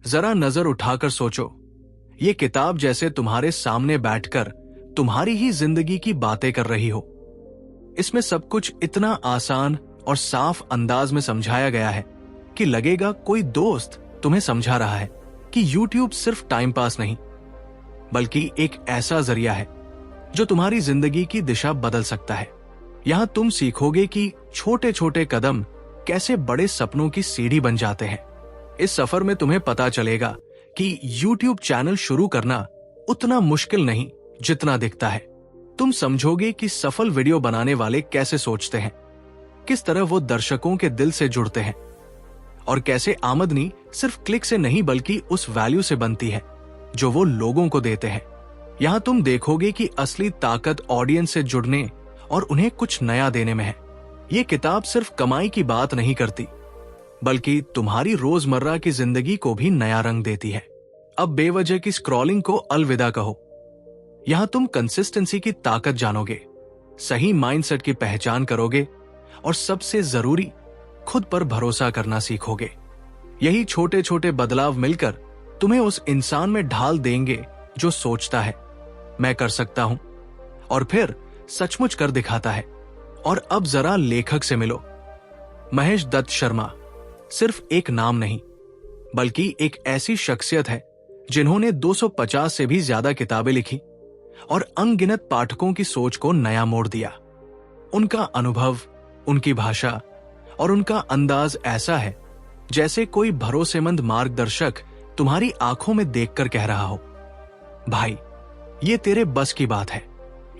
जरा नजर उठाकर सोचो, ये किताब जैसे तुम्हारे सामने बैठकर तुम्हारी ही जिंदगी की बातें कर रही हो। इसमें सब कुछ इतना आसान और साफ अंदाज में समझाया गया है कि लगेगा कोई दोस्त तुम्हें समझा रहा है कि YouTube सिर्फ टाइम पास नहीं, बल्कि एक ऐसा जरिया है जो तुम्हारी जिंदगी की दिशा बदल सकता है। यहां तुम सीखोगे कि छोटे छोटे कदम कैसे बड़े सपनों की सीढ़ी बन जाते हैं। इस सफर में तुम्हें पता चलेगा कि YouTube चैनल शुरू करना उतना मुश्किल नहीं जितना दिखता है। तुम समझोगे कि सफल वीडियो बनाने वाले कैसे सोचते हैं, किस तरह वो दर्शकों के दिल से जुड़ते हैं और कैसे आमदनी सिर्फ क्लिक से नहीं बल्कि उस वैल्यू से बनती है जो वो लोगों को देते हैं। यहां तुम देखोगे कि असली ताकत ऑडियंस से जुड़ने और उन्हें कुछ नया देने में है। ये किताब सिर्फ कमाई की बात नहीं करती, बल्कि तुम्हारी रोजमर्रा की जिंदगी को भी नया रंग देती है। अब बेवजह की स्क्रॉलिंग को अलविदा कहो। यहां तुम कंसिस्टेंसी की ताकत जानोगे, सही माइंडसेट की पहचान करोगे और सबसे जरूरी, खुद पर भरोसा करना सीखोगे। यही छोटे छोटे बदलाव मिलकर तुम्हें उस इंसान में ढाल देंगे जो सोचता है मैं कर सकता हूं और फिर सचमुच कर दिखाता है। और अब जरा लेखक से मिलो। महेश दत्त शर्मा सिर्फ एक नाम नहीं, बल्कि एक ऐसी शख्सियत है जिन्होंने 250 से भी ज्यादा किताबें लिखी और अनगिनत पाठकों की सोच को नया मोड़ दिया। उनका अनुभव, उनकी भाषा और उनका अंदाज ऐसा है जैसे कोई भरोसेमंद मार्गदर्शक तुम्हारी आंखों में देखकर कह रहा हो, भाई ये तेरे बस की बात है।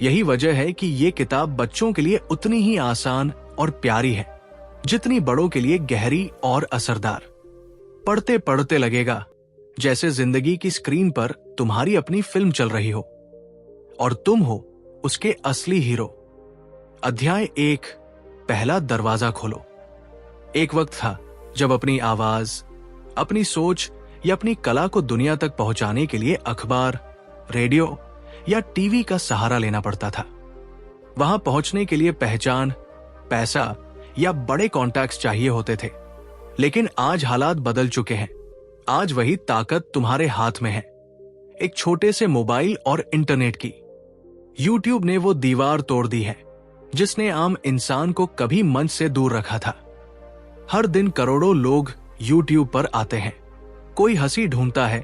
यही वजह है कि ये किताब बच्चों के लिए उतनी ही आसान और प्यारी है जितनी बड़ों के लिए गहरी और असरदार। पढ़ते पढ़ते लगेगा जैसे जिंदगी की स्क्रीन पर तुम्हारी अपनी फिल्म चल रही हो और तुम हो उसके असली हीरो। अध्याय 1, पहला दरवाजा खोलो। एक वक्त था जब अपनी आवाज, अपनी सोच या अपनी कला को दुनिया तक पहुंचाने के लिए अखबार, रेडियो या टीवी का सहारा लेना पड़ता था। वहां पहुंचने के लिए पहचान, पैसा या बड़े कॉन्टैक्ट्स चाहिए होते थे। लेकिन आज हालात बदल चुके हैं। आज वही ताकत तुम्हारे हाथ में है, एक छोटे से मोबाइल और इंटरनेट की। YouTube ने वो दीवार तोड़ दी है जिसने आम इंसान को कभी मंच से दूर रखा था। हर दिन करोड़ों लोग YouTube पर आते हैं। कोई हंसी ढूंढता है,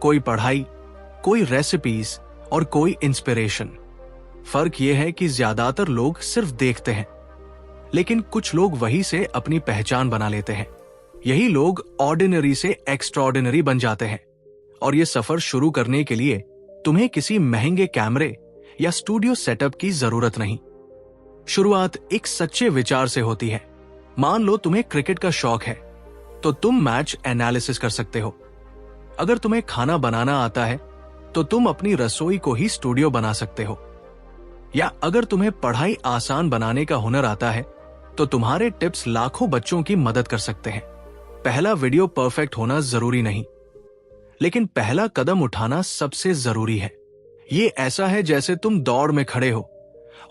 कोई पढ़ाई, कोई रेसिपीज और कोई इंस्पिरेशन। फर्क यह है कि ज्यादातर लोग सिर्फ देखते हैं, लेकिन कुछ लोग वही से अपनी पहचान बना लेते हैं। यही लोग ऑर्डिनरी से एक्स्ट्राऑर्डिनरी बन जाते हैं। और ये सफर शुरू करने के लिए तुम्हें किसी महंगे कैमरे या स्टूडियो सेटअप की जरूरत नहीं। शुरुआत एक सच्चे विचार से होती है। मान लो तुम्हें क्रिकेट का शौक है, तो तुम मैच एनालिसिस कर सकते हो। अगर तुम्हें खाना बनाना आता है, तो तुम अपनी रसोई को ही स्टूडियो बना सकते हो। या अगर तुम्हें पढ़ाई आसान बनाने का हुनर आता है, तो तुम्हारे टिप्स लाखों बच्चों की मदद कर सकते हैं। पहला वीडियो परफेक्ट होना जरूरी नहीं, लेकिन पहला कदम उठाना सबसे जरूरी है। ये ऐसा है जैसे तुम दौड़ में खड़े हो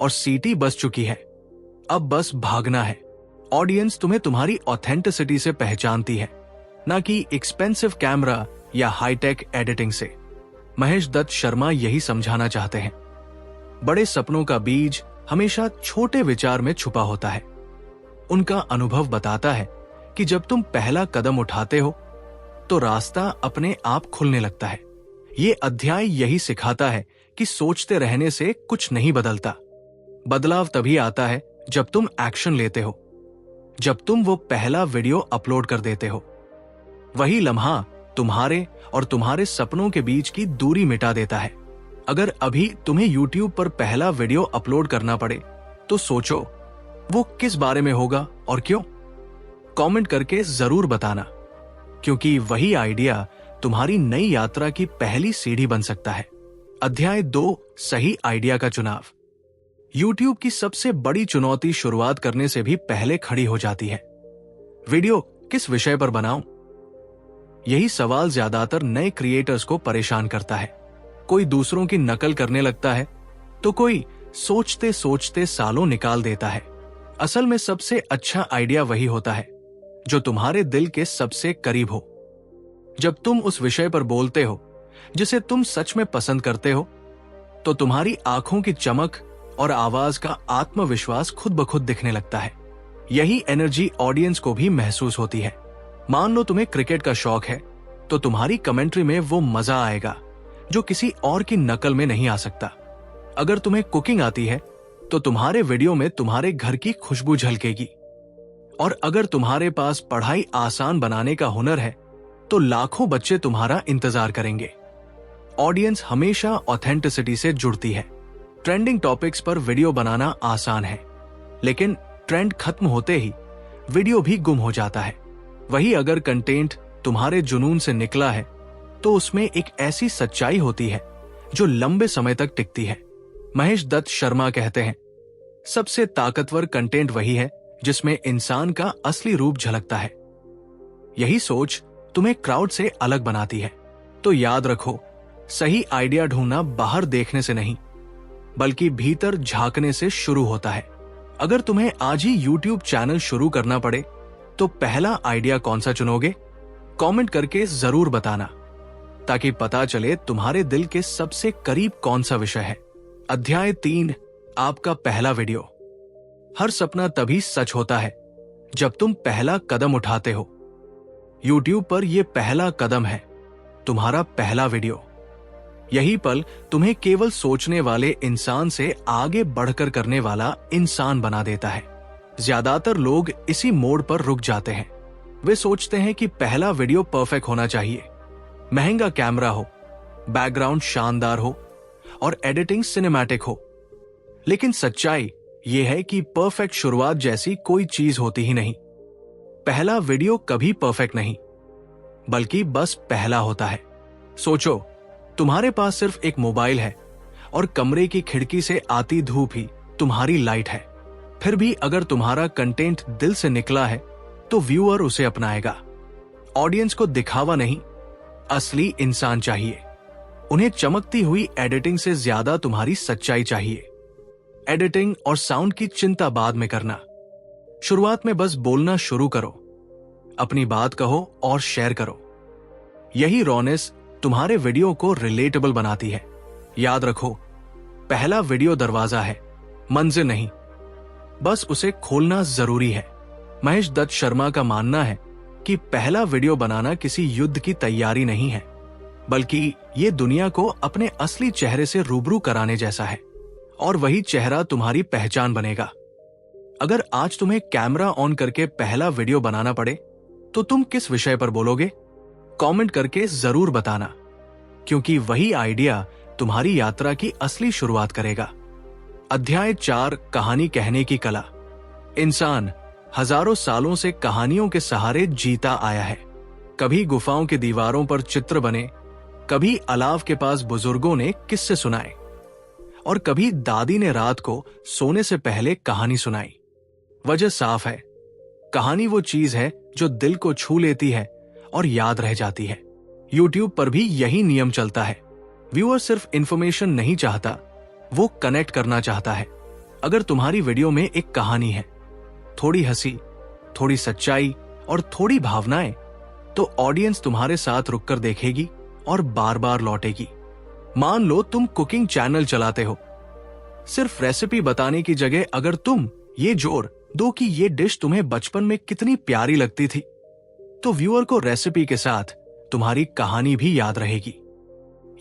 और सीटी बज चुकी है, अब बस भागना है। ऑडियंस तुम्हें तुम्हारी ऑथेंटिसिटी से पहचानती है, ना कि एक्सपेंसिव कैमरा या हाईटेक एडिटिंग से। महेश दत्त शर्मा यही समझाना चाहते हैं। बड़े सपनों का बीज हमेशा छोटे विचार में छुपा होता है। उनका अनुभव बताता है कि जब तुम पहला कदम उठाते हो, तो रास्ता अपने आप खुलने लगता है। ये अध्याय यही सिखाता है कि सोचते रहने से कुछ नहीं बदलता। बदलाव तभी आता है जब तुम एक्शन लेते हो, जब तुम वो पहला वीडियो अपलोड कर देते हो। वही लम्हा तुम्हारे और तुम्हारे सपनों के बीच की दूरी मिटा देता है। अगर अभी तुम्हें YouTube पर पहला वीडियो अपलोड करना पड़े, तो सोचो वो किस बारे में होगा और क्यों। कमेंट करके जरूर बताना, क्योंकि वही आइडिया तुम्हारी नई यात्रा की पहली सीढ़ी बन सकता है। अध्याय 2, सही आइडिया का चुनाव। YouTube की सबसे बड़ी चुनौती शुरुआत करने से भी पहले खड़ी हो जाती है। वीडियो किस विषय पर बनाऊं? यही सवाल ज्यादातर नए क्रिएटर्स को परेशान करता है। कोई दूसरों की नकल करने लगता है, तो कोई सोचते सोचते सालों निकाल देता है। असल में सबसे अच्छा आइडिया वही होता है जो तुम्हारे दिल के सबसे करीब हो। जब तुम उस विषय पर बोलते हो जिसे तुम सच में पसंद करते हो, तो तुम्हारी आंखों की चमक और आवाज का आत्मविश्वास खुद ब खुद दिखने लगता है। यही एनर्जी ऑडियंस को भी महसूस होती है। मान लो तुम्हें क्रिकेट का शौक है, तो तुम्हारी कमेंट्री में वो मजा आएगा जो किसी और की नकल में नहीं आ सकता। अगर तुम्हें कुकिंग आती है, तो तुम्हारे वीडियो में तुम्हारे घर की खुशबू झलकेगी। और अगर तुम्हारे पास पढ़ाई आसान बनाने का हुनर है, तो लाखों बच्चे तुम्हारा इंतजार करेंगे। ऑडियंस हमेशा ऑथेंटिसिटी से जुड़ती है। ट्रेंडिंग टॉपिक्स पर वीडियो बनाना आसान है, लेकिन ट्रेंड खत्म होते ही वीडियो भी गुम हो जाता है। वही अगर कंटेंट तुम्हारे जुनून से निकला है, तो उसमें एक ऐसी सच्चाई होती है जो लंबे समय तक टिकती है। महेश दत्त शर्मा कहते हैं, सबसे ताकतवर कंटेंट वही है जिसमें इंसान का असली रूप झलकता है। यही सोच तुम्हें क्राउड से अलग बनाती है। तो याद रखो, सही आइडिया ढूंढना बाहर देखने से नहीं, बल्कि भीतर झांकने से शुरू होता है। अगर तुम्हें आज ही YouTube चैनल शुरू करना पड़े, तो पहला आइडिया कौन सा चुनोगे? कमेंट करके जरूर बताना, ताकि पता चले तुम्हारे दिल के सबसे करीब कौन सा विषय है। अध्याय 3, आपका पहला वीडियो। हर सपना तभी सच होता है जब तुम पहला कदम उठाते हो। YouTube पर यह पहला कदम है, तुम्हारा पहला वीडियो। यही पल तुम्हें केवल सोचने वाले इंसान से आगे बढ़कर करने वाला इंसान बना देता है। ज्यादातर लोग इसी मोड़ पर रुक जाते हैं। वे सोचते हैं कि पहला वीडियो परफेक्ट होना चाहिए, महंगा कैमरा हो, बैकग्राउंड शानदार हो और एडिटिंग सिनेमैटिक हो। लेकिन सच्चाई यह है कि परफेक्ट शुरुआत जैसी कोई चीज होती ही नहीं। पहला वीडियो कभी परफेक्ट नहीं, बल्कि बस पहला होता है। सोचो, तुम्हारे पास सिर्फ एक मोबाइल है और कमरे की खिड़की से आती धूप ही तुम्हारी लाइट है। फिर भी अगर तुम्हारा कंटेंट दिल से निकला है, तो व्यूअर उसे अपनाएगा। ऑडियंस को दिखावा नहीं, असली इंसान चाहिए। उन्हें चमकती हुई एडिटिंग से ज्यादा तुम्हारी सच्चाई चाहिए। एडिटिंग और साउंड की चिंता बाद में करना। शुरुआत में बस बोलना शुरू करो, अपनी बात कहो और शेयर करो। यही रॉनेस तुम्हारे वीडियो को रिलेटेबल बनाती है। याद रखो, पहला वीडियो दरवाजा है, मंजिल नहीं। बस उसे खोलना जरूरी है। महेश दत्त शर्मा का मानना है कि पहला वीडियो बनाना किसी युद्ध की तैयारी नहीं है, बल्कि ये दुनिया को अपने असली चेहरे से रूबरू कराने जैसा है। और वही चेहरा तुम्हारी पहचान बनेगा। अगर आज तुम्हें कैमरा ऑन करके पहला वीडियो बनाना पड़े, तो तुम किस विषय पर बोलोगे? कमेंट करके जरूर बताना, क्योंकि वही आइडिया तुम्हारी यात्रा की असली शुरुआत करेगा। अध्याय 4, कहानी कहने की कला। इंसान हजारों सालों से कहानियों के सहारे जीता आया है। कभी गुफाओं की दीवारों पर चित्र बने, कभी अलाव के पास बुजुर्गों ने किस्से सुनाए, और कभी दादी ने रात को सोने से पहले कहानी सुनाई। वजह साफ है, कहानी वो चीज है जो दिल को छू लेती है और याद रह जाती है। YouTube पर भी यही नियम चलता है। व्यूअर सिर्फ इंफॉर्मेशन नहीं चाहता, वो कनेक्ट करना चाहता है। अगर तुम्हारी वीडियो में एक कहानी है, थोड़ी हंसी, थोड़ी सच्चाई और थोड़ी भावनाएं, तो ऑडियंस तुम्हारे साथ रुककर देखेगी और बार बार लौटेगी। मान लो तुम कुकिंग चैनल चलाते हो। सिर्फ रेसिपी बताने की जगह अगर तुम ये जोड़ दो कि ये डिश तुम्हें बचपन में कितनी प्यारी लगती थी, तो व्यूअर को रेसिपी के साथ तुम्हारी कहानी भी याद रहेगी।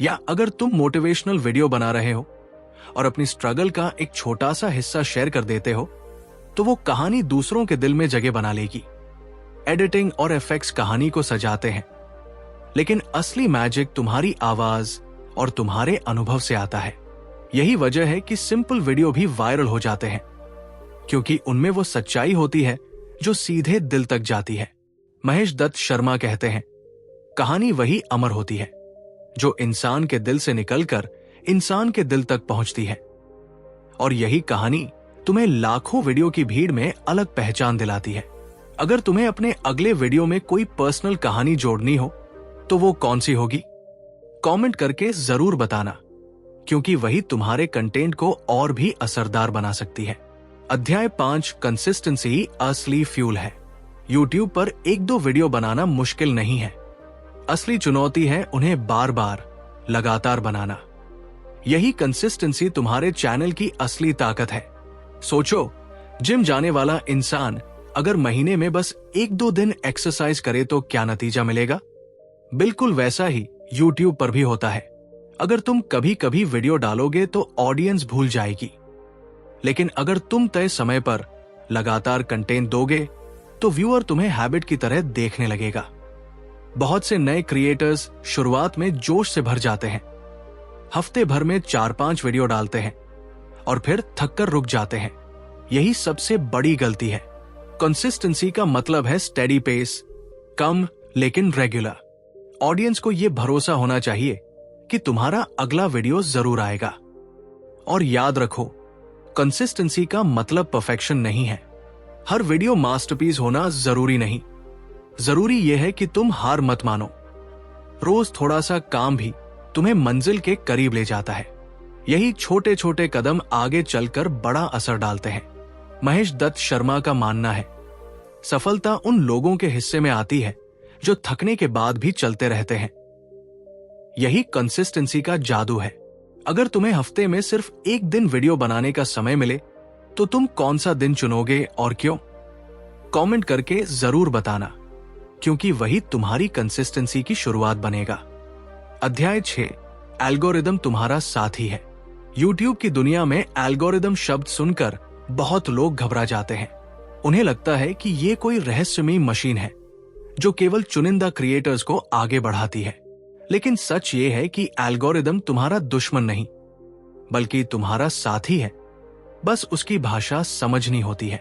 या अगर तुम मोटिवेशनल वीडियो बना रहे हो और अपनी स्ट्रगल का एक छोटा सा हिस्सा शेयर कर देते हो, तो वो कहानी दूसरों के दिल में जगह बना लेगी। एडिटिंग और इफेक्ट्स कहानी को सजाते हैं, लेकिन असली मैजिक तुम्हारी आवाज और तुम्हारे अनुभव से आता है। यही वजह है कि सिंपल वीडियो भी वायरल हो जाते हैं, क्योंकि उनमें वो सच्चाई होती है जो सीधे दिल तक जाती है। महेश दत्त शर्मा कहते हैं, कहानी वही अमर होती है जो इंसान के दिल से निकलकर इंसान के दिल तक पहुंचती है। और यही कहानी तुम्हें लाखों वीडियो की भीड़ में अलग पहचान दिलाती है। अगर तुम्हें अपने अगले वीडियो में कोई पर्सनल कहानी जोड़नी हो, तो वो कौन सी होगी? कमेंट करके जरूर बताना, क्योंकि वही तुम्हारे कंटेंट को और भी असरदार बना सकती है। अध्याय 5, कंसिस्टेंसी असली फ्यूल है। YouTube पर 1-2 वीडियो बनाना मुश्किल नहीं है। असली चुनौती है उन्हें बार बार लगातार बनाना। यही कंसिस्टेंसी तुम्हारे चैनल की असली ताकत है। सोचो, जिम जाने वाला इंसान अगर महीने में बस 1-2 दिन एक्सरसाइज करे तो क्या नतीजा मिलेगा? बिल्कुल वैसा ही YouTube पर भी होता है। अगर तुम कभी कभी वीडियो डालोगे तो ऑडियंस भूल जाएगी, लेकिन अगर तुम तय समय पर लगातार कंटेंट दोगे तो व्यूअर तुम्हें हैबिट की तरह देखने लगेगा। बहुत से नए क्रिएटर्स शुरुआत में जोश से भर जाते हैं, हफ्ते भर में 4-5 वीडियो डालते हैं और फिर थककर रुक जाते हैं। यही सबसे बड़ी गलती है। कंसिस्टेंसी का मतलब है स्टेडी पेस, कम लेकिन रेगुलर। ऑडियंस को यह भरोसा होना चाहिए कि तुम्हारा अगला वीडियो जरूर आएगा। और याद रखो, कंसिस्टेंसी का मतलब परफेक्शन नहीं है। हर वीडियो मास्टरपीस होना जरूरी नहीं। जरूरी यह है कि तुम हार मत मानो। रोज थोड़ा सा काम भी तुम्हें मंजिल के करीब ले जाता है। यही छोटे छोटे कदम आगे चलकर बड़ा असर डालते हैं। महेश दत्त शर्मा का मानना है, सफलता उन लोगों के हिस्से में आती है जो थकने के बाद भी चलते रहते हैं। यही कंसिस्टेंसी का जादू है। अगर तुम्हें हफ्ते में सिर्फ 1 दिन वीडियो बनाने का समय मिले तो तुम कौन सा दिन चुनोगे और क्यों? कमेंट करके जरूर बताना, क्योंकि वही तुम्हारी कंसिस्टेंसी की शुरुआत बनेगा। अध्याय 6, एल्गोरिदम तुम्हारा साथी है। YouTube की दुनिया में एल्गोरिदम शब्द सुनकर बहुत लोग घबरा जाते हैं। उन्हें लगता है कि ये कोई रहस्यमयी मशीन है जो केवल चुनिंदा क्रिएटर्स को आगे बढ़ाती है। लेकिन सच ये है कि एल्गोरिदम तुम्हारा दुश्मन नहीं, बल्कि तुम्हारा साथी है। बस उसकी भाषा समझनी होती है।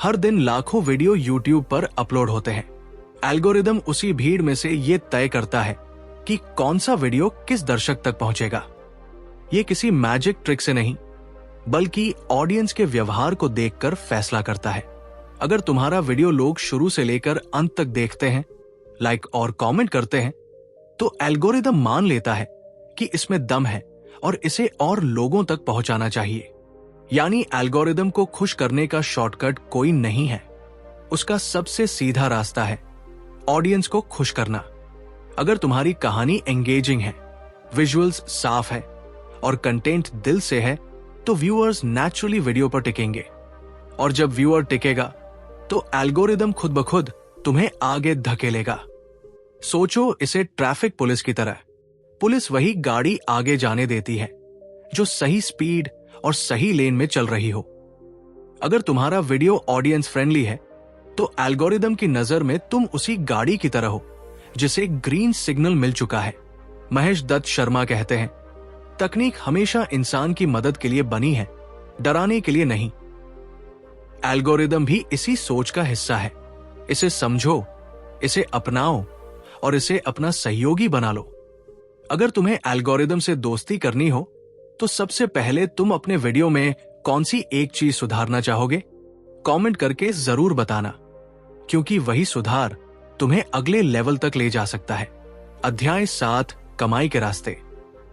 हर दिन लाखों वीडियो YouTube पर अपलोड होते हैं। एल्गोरिदम उसी भीड़ में से ये तय करता है कि कौन सा वीडियो किस दर्शक तक पहुंचेगा। ये किसी मैजिक ट्रिक से नहीं, बल्कि ऑडियंस के व्यवहार को देखकर फैसला करता है। अगर तुम्हारा वीडियो लोग शुरू से लेकर अंत तक देखते हैं, लाइक और कमेंट करते हैं, तो एल्गोरिदम मान लेता है कि इसमें दम है और इसे और लोगों तक पहुंचाना चाहिए। यानी एल्गोरिदम को खुश करने का शॉर्टकट कोई नहीं है। उसका सबसे सीधा रास्ता है ऑडियंस को खुश करना। अगर तुम्हारी कहानी एंगेजिंग है, विजुअल्स साफ है और कंटेंट दिल से है, तो व्यूअर्स नेचुरली वीडियो पर टिकेंगे। और जब व्यूअर टिकेगा तो एल्गोरिदम खुद ब खुद तुम्हें आगे धकेलेगा। सोचो इसे ट्रैफिक पुलिस की तरह। पुलिस वही गाड़ी आगे जाने देती है जो सही स्पीड और सही लेन में चल रही हो। अगर तुम्हारा वीडियो ऑडियंस फ्रेंडली है तो एल्गोरिदम की नजर में तुम उसी गाड़ी की तरह हो जिसे ग्रीन सिग्नल मिल चुका है। महेश दत्त शर्मा कहते हैं, तकनीक हमेशा इंसान की मदद के लिए बनी है, डराने के लिए नहीं। एल्गोरिदम भी इसी सोच का हिस्सा है। इसे समझो, इसे अपनाओ और इसे अपना सहयोगी बना लो। अगर तुम्हें एल्गोरिदम से दोस्ती करनी हो तो सबसे पहले तुम अपने वीडियो में कौन सी एक चीज सुधारना चाहोगे? कमेंट करके जरूर बताना, क्योंकि वही सुधार तुम्हें अगले लेवल तक ले जा सकता है। अध्याय 7, कमाई के रास्ते।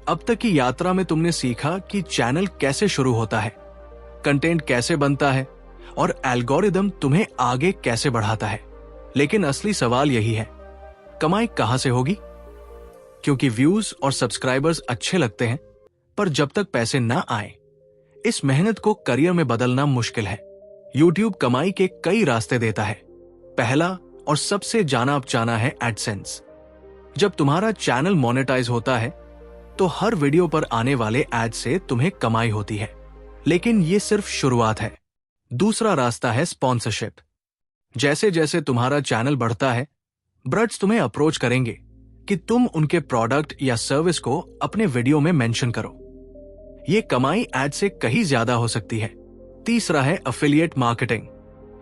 अब तक की यात्रा में तुमने सीखा कि चैनल कैसे शुरू होता है, कंटेंट कैसे बनता है और एल्गोरिदम तुम्हें आगे कैसे बढ़ाता है। लेकिन असली सवाल यही है, कमाई कहां से होगी? क्योंकि व्यूज और सब्सक्राइबर्स अच्छे लगते हैं, पर जब तक पैसे ना आए, इस मेहनत को करियर में बदलना मुश्किल है। YouTube कमाई के कई रास्ते देता है। पहला और सबसे जाना पहचाना है एडसेंस। जब तुम्हारा चैनल मोनेटाइज होता है तो हर वीडियो पर आने वाले एड से तुम्हें कमाई होती है, लेकिन ये सिर्फ शुरुआत है। दूसरा रास्ता है स्पॉन्सरशिप। जैसे जैसे तुम्हारा चैनल बढ़ता है, ब्रांड्स तुम्हें अप्रोच करेंगे कि तुम उनके प्रोडक्ट या सर्विस को अपने वीडियो में मेंशन करो। ये कमाई एड से कहीं ज्यादा हो सकती है। तीसरा है एफिलिएट मार्केटिंग।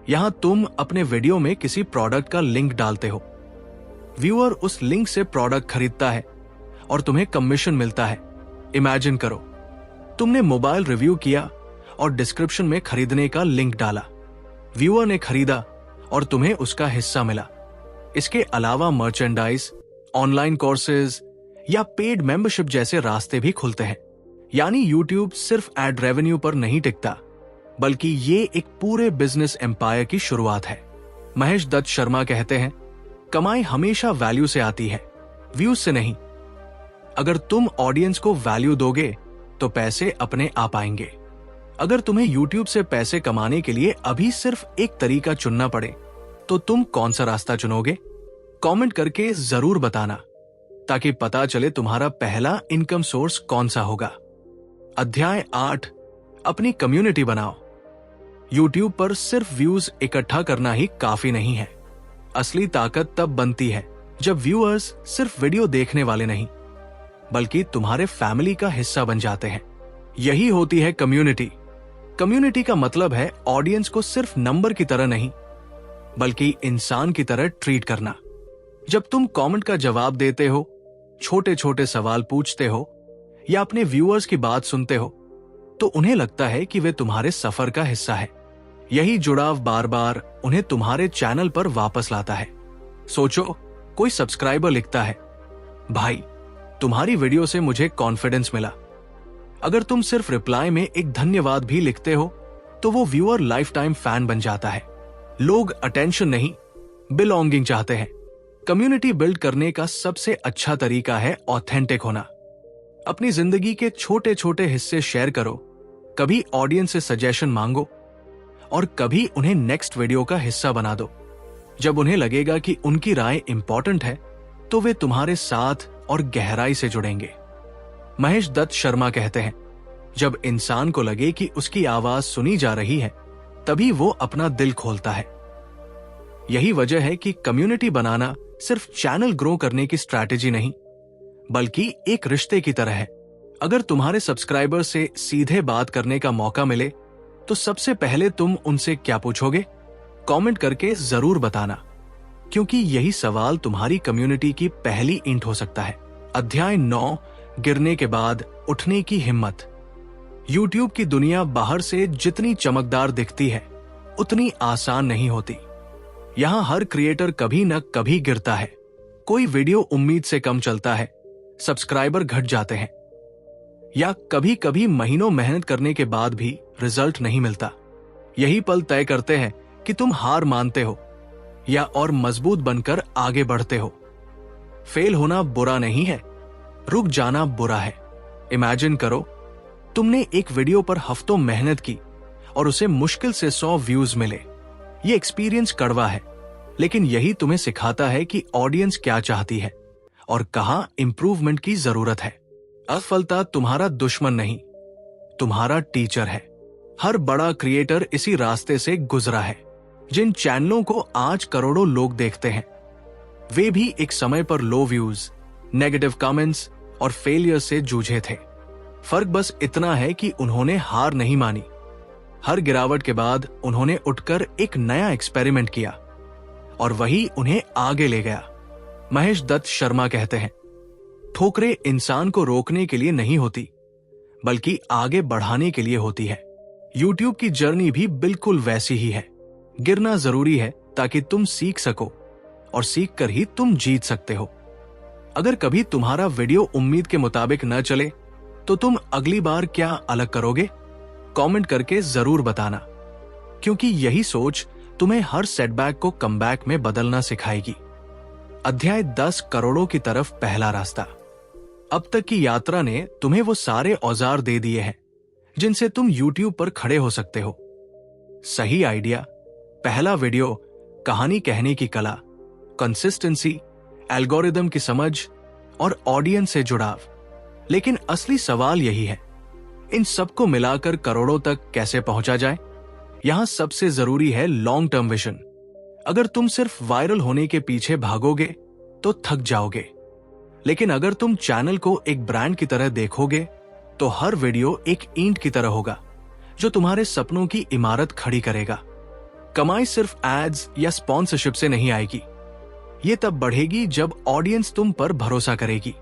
यहां तुम अपने वीडियो में किसी प्रोडक्ट का लिंक डालते हो, व्यूअर उस लिंक से प्रोडक्ट खरीदता है और तुम्हें कमीशन मिलता है। इमेजिन करो, तुमने मोबाइल रिव्यू किया और डिस्क्रिप्शन में खरीदने का लिंक डाला, व्यूअर ने खरीदा और तुम्हें उसका हिस्सा मिला। इसके अलावा मर्चेंडाइज, ऑनलाइन कोर्सेज या पेड मेंबरशिप जैसे रास्ते भी खुलते हैं। यानी YouTube सिर्फ एड रेवेन्यू पर नहीं टिकता, बल्कि ये एक पूरे बिजनेस एम्पायर की शुरुआत है। महेश दत्त शर्मा कहते हैं, कमाई हमेशा वैल्यू से आती है, व्यूज से नहीं। अगर तुम ऑडियंस को वैल्यू दोगे तो पैसे अपने आप आएंगे। अगर तुम्हें YouTube से पैसे कमाने के लिए अभी सिर्फ एक तरीका चुनना पड़े तो तुम कौन सा रास्ता चुनोगे? कमेंट करके जरूर बताना ताकि पता चले तुम्हारा पहला इनकम सोर्स कौन सा होगा। अध्याय 8, अपनी कम्युनिटी बनाओ। YouTube पर सिर्फ व्यूज इकट्ठा करना ही काफी नहीं है। असली ताकत तब बनती है जब व्यूअर्स सिर्फ वीडियो देखने वाले नहीं बल्कि तुम्हारे फैमिली का हिस्सा बन जाते हैं। यही होती है कम्युनिटी। कम्युनिटी का मतलब है ऑडियंस को सिर्फ नंबर की तरह नहीं बल्कि इंसान की तरह ट्रीट करना। जब तुम कमेंट का जवाब देते हो, छोटे छोटे सवाल पूछते हो या अपने व्यूअर्स की बात सुनते हो तो उन्हें लगता है कि वे तुम्हारे सफर का हिस्सा है। यही जुड़ाव बार बार उन्हें तुम्हारे चैनल पर वापस लाता है। सोचो, कोई सब्सक्राइबर लिखता है, भाई तुम्हारी वीडियो से मुझे कॉन्फिडेंस मिला। अगर तुम सिर्फ रिप्लाई में एक धन्यवाद भी लिखते हो तो वो व्यूअर लाइफ टाइम फैन बन जाता है। लोग अटेंशन नहीं, बिलोंगिंग चाहते हैं। कम्युनिटी बिल्ड करने का सबसे अच्छा तरीका है ऑथेंटिक होना। अपनी जिंदगी के छोटे छोटे हिस्से शेयर करो। कभी ऑडियंस से सजेशन मांगो और कभी उन्हें नेक्स्ट वीडियो का हिस्सा बना दो। जब उन्हें लगेगा कि उनकी राय इंपॉर्टेंट है तो वे तुम्हारे साथ और गहराई से जुड़ेंगे। महेश दत्त शर्मा कहते हैं, जब इंसान को लगे कि उसकी आवाज सुनी जा रही है तभी वो अपना दिल खोलता है। यही वजह है कि कम्युनिटी बनाना सिर्फ चैनल ग्रो करने की स्ट्रैटेजी नहीं बल्कि एक रिश्ते की तरह है। अगर तुम्हारे सब्सक्राइबर से सीधे बात करने का मौका मिले तो सबसे पहले तुम उनसे क्या पूछोगे? कमेंट करके जरूर बताना, क्योंकि यही सवाल तुम्हारी कम्युनिटी की पहली ईंट हो सकता है। अध्याय 9, गिरने के बाद उठने की हिम्मत। YouTube की दुनिया बाहर से जितनी चमकदार दिखती है उतनी आसान नहीं होती। यहाँ हर क्रिएटर कभी न कभी गिरता है। कोई वीडियो उम्मीद से कम चलता है, सब्सक्राइबर घट जाते हैं या कभी कभी महीनों मेहनत करने के बाद भी रिजल्ट नहीं मिलता। यही पल तय करते हैं कि तुम हार मानते हो या और मजबूत बनकर आगे बढ़ते हो। फेल होना बुरा नहीं है, रुक जाना बुरा है। इमेजिन करो, तुमने एक वीडियो पर हफ्तों मेहनत की और उसे मुश्किल से 100 व्यूज मिले। ये एक्सपीरियंस कड़वा है, लेकिन यही तुम्हें सिखाता है कि ऑडियंस क्या चाहती है और कहां इंप्रूवमेंट की जरूरत है। असफलता तुम्हारा दुश्मन नहीं, तुम्हारा टीचर है। हर बड़ा क्रिएटर इसी रास्ते से गुजरा है। जिन चैनलों को आज करोड़ों लोग देखते हैं वे भी एक समय पर लो व्यूज, नेगेटिव कमेंट्स और फेलियर से जूझे थे। फर्क बस इतना है कि उन्होंने हार नहीं मानी। हर गिरावट के बाद उन्होंने उठकर एक नया एक्सपेरिमेंट किया और वही उन्हें आगे ले गया। महेश दत्त शर्मा कहते हैं, ठोकरें इंसान को रोकने के लिए नहीं होती बल्कि आगे बढ़ाने के लिए होती है। YouTube की जर्नी भी बिल्कुल वैसी ही है। गिरना जरूरी है ताकि तुम सीख सको और सीख कर ही तुम जीत सकते हो। अगर कभी तुम्हारा वीडियो उम्मीद के मुताबिक न चले तो तुम अगली बार क्या अलग करोगे? कमेंट करके जरूर बताना, क्योंकि यही सोच तुम्हें हर सेटबैक को कमबैक में बदलना सिखाएगी। अध्याय 10, करोड़ों की तरफ पहला रास्ता। अब तक की यात्रा ने तुम्हें वो सारे औजार दे दिए हैं जिनसे तुम YouTube पर खड़े हो सकते हो। सही आइडिया, पहला वीडियो, कहानी कहने की कला, कंसिस्टेंसी, एल्गोरिदम की समझ और ऑडियंस से जुड़ाव। लेकिन असली सवाल यही है, इन सबको मिलाकर करोड़ों तक कैसे पहुंचा जाए? यहां सबसे जरूरी है लॉन्ग टर्म विजन। अगर तुम सिर्फ वायरल होने के पीछे भागोगे तो थक जाओगे, लेकिन अगर तुम चैनल को एक ब्रांड की तरह देखोगे तो हर वीडियो एक ईंट की तरह होगा जो तुम्हारे सपनों की इमारत खड़ी करेगा। कमाई सिर्फ एड्स या स्पॉन्सरशिप से नहीं आएगी। ये तब बढ़ेगी जब ऑडियंस तुम पर भरोसा करेगी,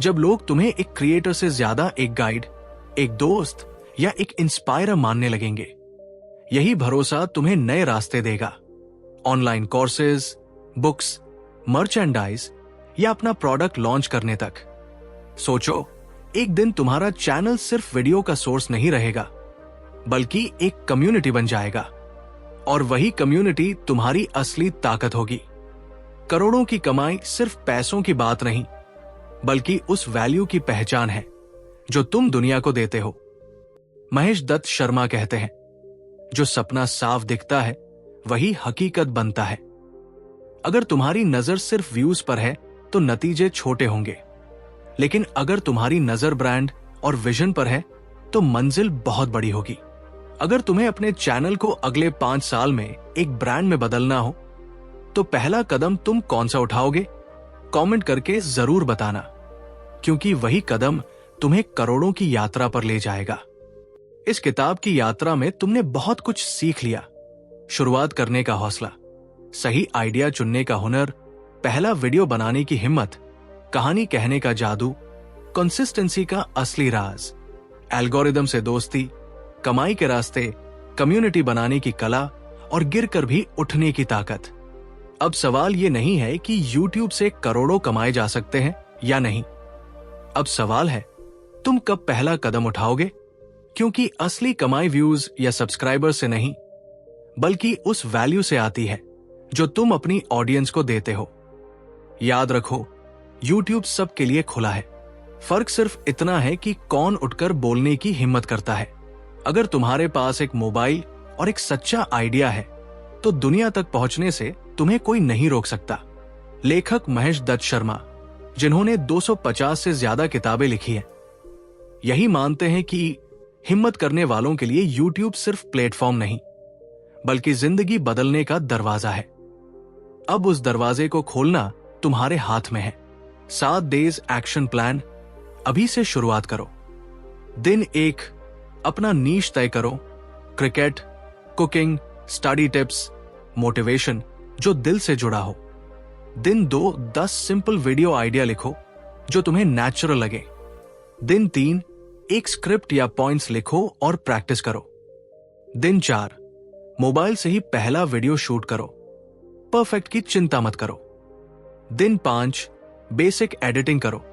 जब लोग तुम्हें एक क्रिएटर से ज्यादा एक गाइड, एक दोस्त या एक इंस्पायरर मानने लगेंगे। यही भरोसा तुम्हें नए रास्ते देगा, ऑनलाइन कोर्सेज, बुक्स, मर्चेंडाइज या अपना प्रोडक्ट लॉन्च करने तक। सोचो, एक दिन तुम्हारा चैनल सिर्फ वीडियो का सोर्स नहीं रहेगा बल्कि एक कम्युनिटी बन जाएगा और वही कम्युनिटी तुम्हारी असली ताकत होगी। करोड़ों की कमाई सिर्फ पैसों की बात नहीं, बल्कि उस वैल्यू की पहचान है जो तुम दुनिया को देते हो। महेश दत्त शर्मा कहते हैं, जो सपना साफ दिखता है वही हकीकत बनता है। अगर तुम्हारी नजर सिर्फ व्यूज पर है तो नतीजे छोटे होंगे, लेकिन अगर तुम्हारी नजर ब्रांड और विजन पर है तो मंजिल बहुत बड़ी होगी। अगर तुम्हें अपने चैनल को अगले 5 साल में एक ब्रांड में बदलना हो तो पहला कदम तुम कौन सा उठाओगे? कमेंट करके जरूर बताना, क्योंकि वही कदम तुम्हें करोड़ों की यात्रा पर ले जाएगा। इस किताब की यात्रा में तुमने बहुत कुछ सीख लिया। शुरुआत करने का हौसला, सही आइडिया चुनने का हुनर, पहला वीडियो बनाने की हिम्मत, कहानी कहने का जादू, कंसिस्टेंसी का असली राज, एल्गोरिदम से दोस्ती, कमाई के रास्ते, कम्युनिटी बनाने की कला और गिरकर भी उठने की ताकत। अब सवाल ये नहीं है कि YouTube से करोड़ों कमाए जा सकते हैं या नहीं। अब सवाल है, तुम कब पहला कदम उठाओगे? क्योंकि असली कमाई व्यूज या सब्सक्राइबर से नहीं, बल्कि उस वैल्यू से आती है जो तुम अपनी ऑडियंस को देते हो। याद रखो, YouTube सबके लिए खुला है। फर्क सिर्फ इतना है कि कौन उठकर बोलने की हिम्मत करता है। अगर तुम्हारे पास एक मोबाइल और एक सच्चा आइडिया है तो दुनिया तक पहुंचने से तुम्हें कोई नहीं रोक सकता। लेखक महेश दत्त शर्मा, जिन्होंने 250 से ज्यादा किताबें लिखी हैं, यही मानते हैं कि हिम्मत करने वालों के लिए YouTube सिर्फ प्लेटफॉर्म नहीं, बल्कि जिंदगी बदलने का दरवाजा है। अब उस दरवाजे को खोलना तुम्हारे हाथ में है। 7 डेज एक्शन प्लान, अभी से शुरुआत करो। दिन 1, अपना नीश तय करो। Cricket, cooking, study tips, motivation जो दिल से जुड़ा हो। दिन 2, 10 सिंपल वीडियो आइडिया लिखो जो तुम्हें नेचुरल लगे। दिन 3, एक स्क्रिप्ट या पॉइंट्स लिखो और प्रैक्टिस करो। दिन 4, मोबाइल से ही पहला वीडियो शूट करो। परफेक्ट की चिंता मत करो। दिन 5, बेसिक एडिटिंग करो।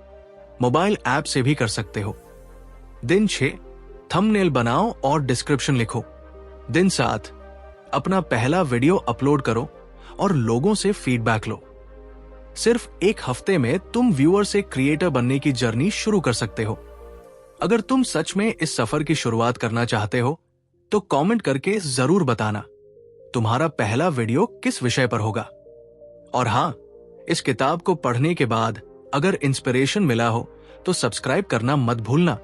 मोबाइल ऐप से भी कर सकते हो। दिन 6, थंबनेल बनाओ और डिस्क्रिप्शन लिखो। दिन 7, अपना पहला वीडियो अपलोड करो और लोगों से फीडबैक लो। सिर्फ एक हफ्ते में तुम व्यूअर से क्रिएटर बनने की जर्नी शुरू कर सकते हो। अगर तुम सच में इस सफर की शुरुआत करना चाहते हो तो कमेंट करके जरूर बताना तुम्हारा पहला वीडियो किस विषय पर होगा। और हां, इस किताब को पढ़ने के बाद अगर इंस्पिरेशन मिला हो तो सब्सक्राइब करना मत भूलना,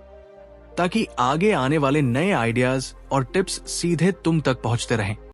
ताकि आगे आने वाले नए आइडियाज और टिप्स सीधे तुम तक पहुंचते रहें।